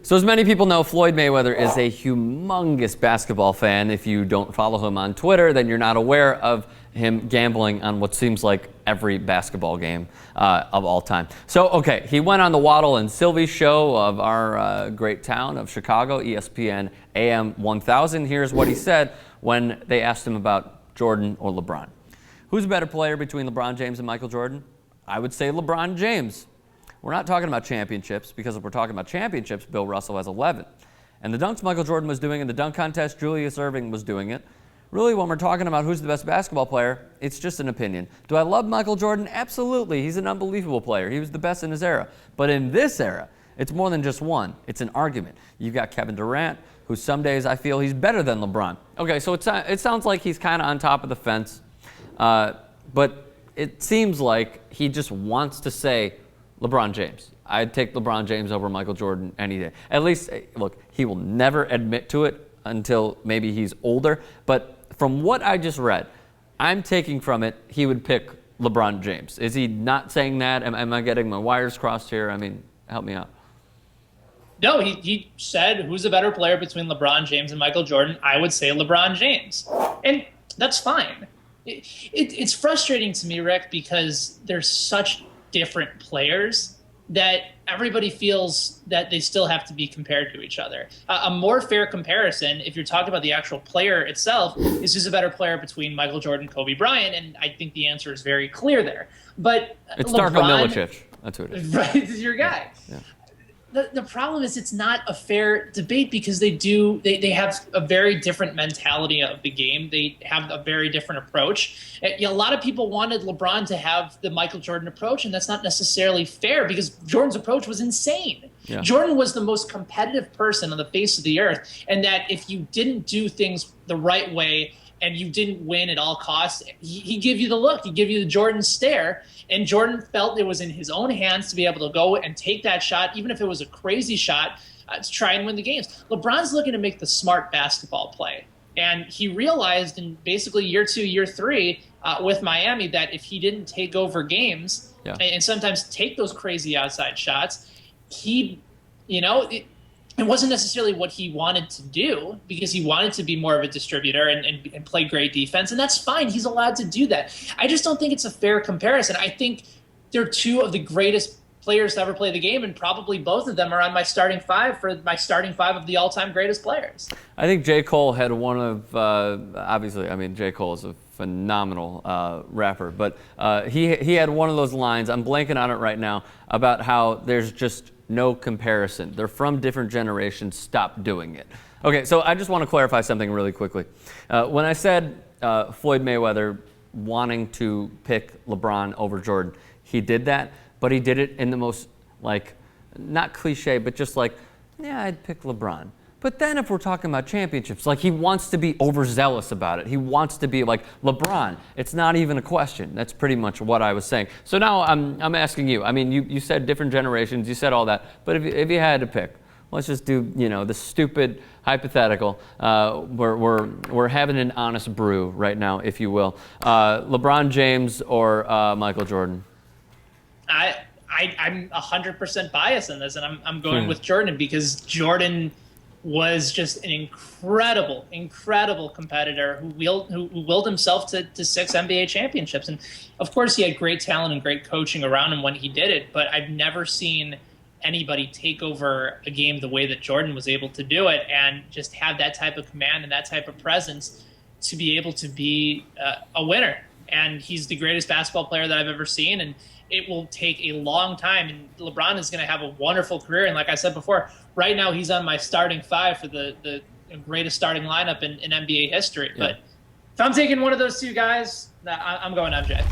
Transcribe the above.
So as many people know, Floyd Mayweather is a humongous basketball fan. If you don't follow him on Twitter, then you're not aware of him gambling on what seems like every basketball game of all time. So, okay, he went on the Waddle and Sylvie show of our great town of Chicago, ESPN AM 1000. Here's what he said when they asked him about Jordan or LeBron. Who's a better player between LeBron James and Michael Jordan? I would say LeBron James. We're not talking about championships, because if we're talking about championships, Bill Russell has 11. And the dunks Michael Jordan was doing in the dunk contest, Julius Erving was doing it. Really, when we're talking about who's the best basketball player, it's just an opinion. Do I love Michael Jordan? Absolutely. He's an unbelievable player. He was the best in his era. But in this era, it's more than just one. It's an argument. You've got Kevin Durant, who some days I feel he's better than LeBron. Okay, so it sounds like he's kind of on top of the fence. But it seems like he just wants to say LeBron James. I'd take LeBron James over Michael Jordan any day. At least, look, he will never admit to it until maybe he's older. But from what I just read, I'm taking from it he would pick LeBron James. Is he not saying that? Am I getting my wires crossed here? I mean, help me out. No, he said, who's a better player between LeBron James and Michael Jordan? I would say LeBron James. And that's fine. It's frustrating to me, Rick, because there's such different players that everybody feels that they still have to be compared to each other. A more fair comparison, if you're talking about the actual player itself, is who's a better player between Michael Jordan and Kobe Bryant, and I think the answer is very clear there. But it's Darko Milicic. That's who it is. Right, this is your guy. Yeah. The problem is it's not a fair debate because they have a very different mentality of the game. They have a very different approach. A lot of people wanted LeBron to have the Michael Jordan approach, and that's not necessarily fair because Jordan's approach was insane. Yeah. Jordan was the most competitive person on the face of the earth, and that if you didn't do things the right way and you didn't win at all costs, he'd give you the look. He'd give you the Jordan stare. And Jordan felt it was in his own hands to be able to go and take that shot, even if it was a crazy shot, to try and win the games. LeBron's looking to make the smart basketball play. And he realized in basically year 2, year 3 with Miami that if he didn't take over games and sometimes take those crazy outside shots, it wasn't necessarily what he wanted to do because he wanted to be more of a distributor and play great defense, and that's fine. He's allowed to do that. I just don't think it's a fair comparison. I think they're two of the greatest players to ever play the game, and probably both of them are on my starting five of the all-time greatest players. I think J. Cole had one of, obviously, I mean, J. Cole is a phenomenal rapper, but he had one of those lines, I'm blanking on it right now, about how there's just no comparison. They're from different generations. Stop doing it. Okay, so I just want to clarify something really quickly. When I said Floyd Mayweather wanting to pick LeBron over Jordan, he did that, but he did it in the most, not cliche, but just yeah, I'd pick LeBron. But then if we're talking about championships, he wants to be overzealous about it. He wants to be like LeBron. It's not even a question. That's pretty much what I was saying. So now I'm asking you. I mean, you said different generations. You said all that. But if you had to pick, let's just do the stupid hypothetical. We're having an honest brew right now, if you will. LeBron James or Michael Jordan? I'm 100% biased in this, and I'm going with Jordan because Jordan was just an incredible competitor who willed himself to 6 NBA championships. And of course he had great talent and great coaching around him when he did it, but I've never seen anybody take over a game the way that Jordan was able to do it and just have that type of command and that type of presence to be able to be a winner. And he's the greatest basketball player that I've ever seen, and it will take a long time, and LeBron is going to have a wonderful career. And like I said before, right now he's on my starting 5 for the greatest starting lineup in NBA history. Yeah. But if I'm taking one of those two guys, I'm going MJ.